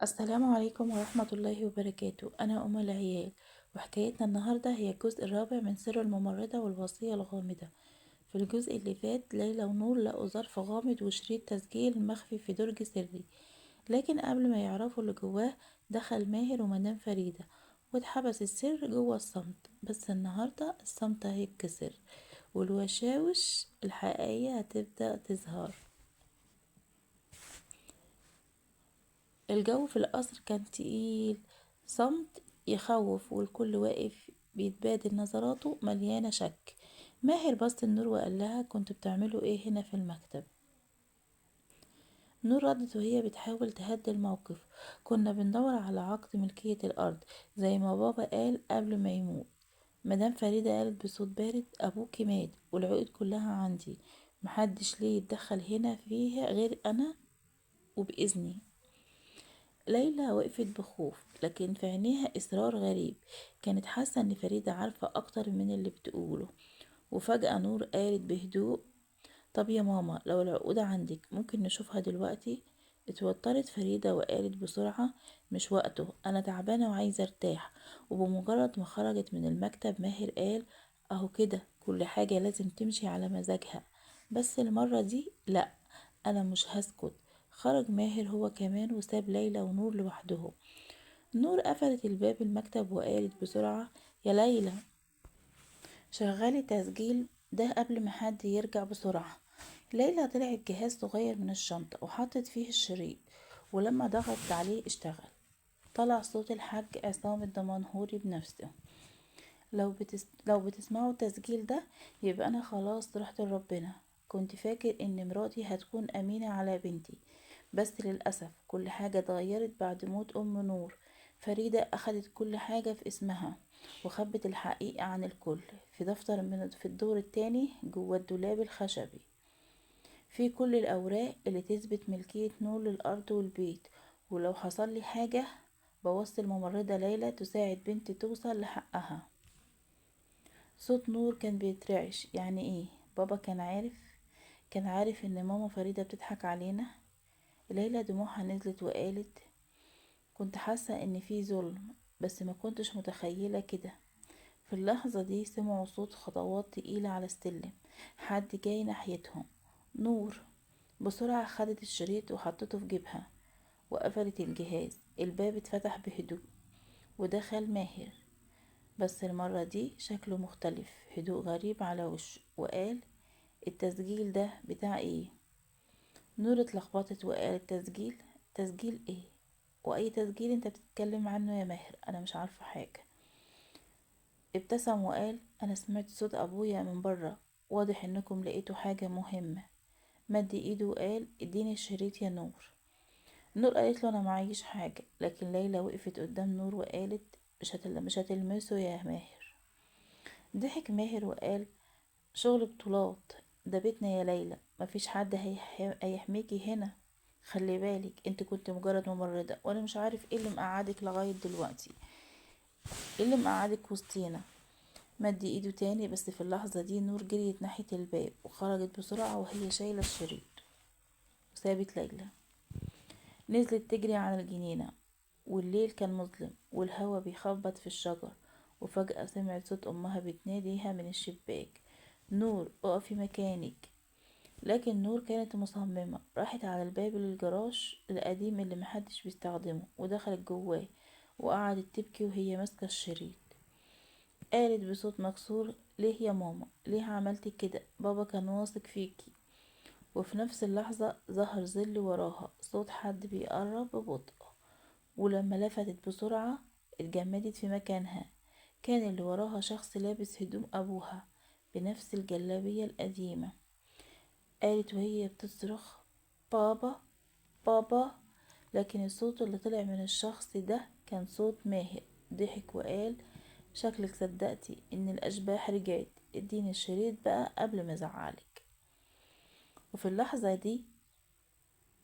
السلام عليكم ورحمة الله وبركاته. أنا أم العيال، وحكايتنا النهاردة هي الجزء الرابع من سر الممرضة والوصية الغامضة. في الجزء اللي فات ليلى ونور لقوا ظرف غامض وشريط تسجيل مخفي في درج سري، لكن قبل ما يعرفوا اللي جواه دخل ماهر ومدام فريدة واتحبس السر جوه الصمت. بس النهاردة الصمت هيتكسر والوشاوش الحقيقية هتبدأ تظهر. الجو في القصر كان تقيل، صمت يخوف، والكل واقف بيتبادل نظراته مليانة شك. ماهر بص النور وقال لها: كنتوا بتعملوا ايه هنا في المكتب؟ نور ردت وهي بتحاول تهدي الموقف: كنا بندور على عقد ملكية الأرض زي ما بابا قال قبل ما يموت. مدام فريدة قالت بصوت بارد: أبوكي مات والعقود كلها عندي، محدش ليه يتدخل هنا فيها غير أنا وبإذني. ليلى وقفت بخوف، لكن في عينيها إصرار غريب. كانت حاسة إن فريدة عارفة أكتر من اللي بتقوله. وفجأة نور قالت بهدوء: طب يا ماما، لو العقود عندك ممكن نشوفها دلوقتي؟ اتوترت فريدة وقالت بسرعة: مش وقته، أنا تعبانة وعايزة ارتاح. وبمجرد ما خرجت من المكتب ماهر قال: أهو كده كل حاجة لازم تمشي على مزاجها، بس المرة دي لأ، أنا مش هسكت. خرج ماهر هو كمان وساب ليلى ونور لوحدهم. نور قفلت الباب المكتب وقالت بسرعة: يا ليلى، شغلي تسجيل ده قبل ما حد يرجع بسرعة. ليلى طلعت جهاز صغير من الشنطة وحطت فيه الشريط، ولما ضغطت عليه اشتغل. طلع صوت الحاج عصام الدمنهوري بنفسه: لو بتسمعوا التسجيل ده يبقى أنا خلاص رحت لربنا. كنت فاكر إن مراتي هتكون أمينة على بنتي، بس للأسف كل حاجة اتغيرت بعد موت أم نور. فريدة أخدت كل حاجة في اسمها وخبت الحقيقة عن الكل في دفتر في الدور التاني جوه الدولاب الخشبي، في كل الأوراق اللي تثبت ملكية نور للأرض والبيت. ولو حصل لي حاجة بوصي الممرضة ليلى تساعد بنتي توصل لحقها. صوت نور كان بيترعش: يعني ايه؟ بابا كان عارف ان ماما فريدة بتضحك علينا؟ ليلى دموعها نزلت وقالت: كنت حاسة ان في ظلم، بس ما كنتش متخيلة كده. في اللحظة دي سمعوا صوت خطوات تقيلة على السلم، حد جاي ناحيتهم. نور بسرعة خدت الشريط وحطته في جيبها وقفلت الجهاز. الباب اتفتح بهدوء ودخل ماهر، بس المرة دي شكله مختلف، هدوء غريب على وشه، وقال: التسجيل ده بتاع ايه؟ نور اتلخبطت وقالت: تسجيل؟ تسجيل ايه؟ واي تسجيل انت بتتكلم عنه يا ماهر؟ انا مش عارفة حاجة. ابتسم وقال: انا سمعت صوت ابويا من بره، واضح انكم لقيتوا حاجة مهمة. مد ايده وقال: اديني الشريط يا نور. نور قالت له: انا معيش حاجة. لكن ليلى وقفت قدام نور وقالت: مش هتلمسه يا ماهر. ضحك ماهر وقال: شغل بطولات، ده بيتنا يا ليلى، مفيش حد هيحميكي هنا. خلي بالك انت كنت مجرد ممرضة، وانا مش عارف ايه اللي مقعدك لغاية دلوقتي، ايه اللي مقعدك وسطينا. مد ايده تاني، بس في اللحظة دي نور جريت ناحية الباب وخرجت بسرعة وهي شايلة الشريط، وسابت ليلى. نزلت تجري على الجنينة، والليل كان مظلم والهوا بيخبط في الشجر. وفجأة سمعت صوت أمها بتناديها من الشباك: نور، اقفي مكانك. لكن نور كانت مصممة، راحت على الباب للجراج القديم اللي محدش بيستخدمه ودخلت جواه وقعدت تبكي وهي ماسكة الشريط. قالت بصوت مكسور: ليه يا ماما؟ ليه عملتي كده؟ بابا كان واثق فيكي. وفي نفس اللحظة ظهر ظل وراها، صوت حد بيقرب ببطء. ولما لفتت بسرعة اتجمدت في مكانها. كان اللي وراها شخص لابس هدوم أبوها بنفس الجلابية القديمة. قالت وهي بتصرخ: بابا، بابا. لكن الصوت اللي طلع من الشخص ده كان صوت ماهر. ضحك وقال: شكلك صدقتي ان الاشباح رجعت، اديني الشريط بقى قبل ما ازعلك. وفي اللحظة دي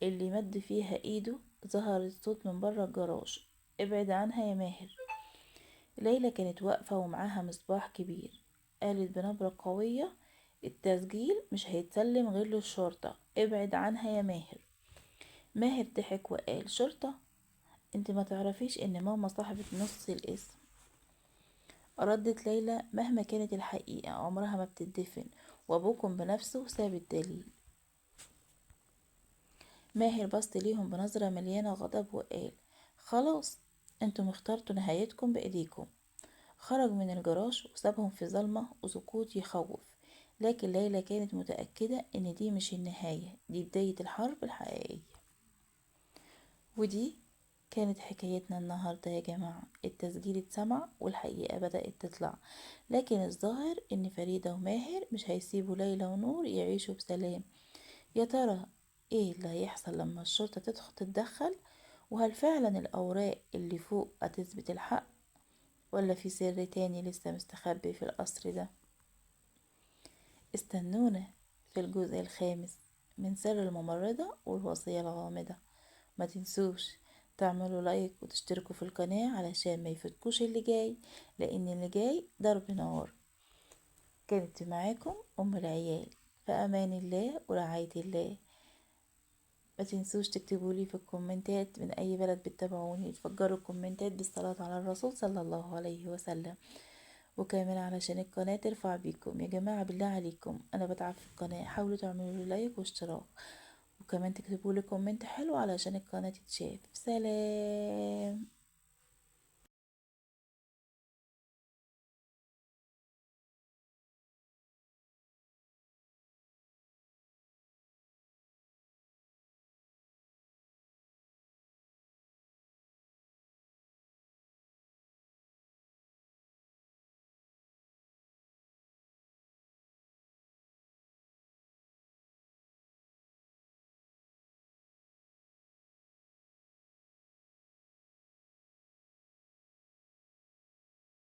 اللي مد فيها ايده ظهر الصوت من بره الجراج: ابعد عنها يا ماهر. ليلى كانت واقفة ومعاها مصباح كبير. قالت بنبرة قوية: التسجيل مش هيتسلم غير للشرطة، ابعد عنها يا ماهر. ماهر ضحك وقال: شرطة؟ انت ما تعرفيش ان ماما صاحبة نص الاسم. ردت ليلى: مهما كانت الحقيقة عمرها ما بتدفن، وابوكم بنفسه ساب الدليل. ماهر بص ليهم بنظرة مليانة غضب وقال: خلاص، انتم اخترتوا نهايتكم بإيديكم. خرج من الجراج وسابهم في ظلمة وسكوت يخوف، لكن ليلى كانت متأكدة ان دي مش النهاية، دي بداية الحرب الحقيقية. ودي كانت حكايتنا النهاردة يا جماعة. التسجيل اتسمع والحقيقة بدأت تطلع، لكن الظاهر ان فريدة وماهر مش هيسيبوا ليلى ونور يعيشوا بسلام. يا ترى ايه اللي هيحصل لما الشرطة تتدخل؟ وهل فعلا الأوراق اللي فوق هتثبت الحق، ولا في سر تاني لسه مستخبي في القصر ده؟ استنونا في الجزء الخامس من سر الممرضة والوصية الغامضة. ما تنسوش تعملوا لايك وتشتركوا في القناة علشان ما يفوتكوش اللي جاي، لان اللي جاي ضرب نار. كانت معاكم ام العيال، في امان الله ورعاية الله. ما تنسوش تكتبوا لي في الكومنتات من اي بلد بتتابعوني، تفجروا الكومنتات بالصلاة على الرسول صلى الله عليه وسلم. وكمان علشان القناة ترفع بيكم يا جماعة، بالله عليكم انا بتعب في القناة، حاولوا تعملوا لي لايك واشتراك، وكمان تكتبوا لي كومنت حلو علشان القناة تتشاف. سلام.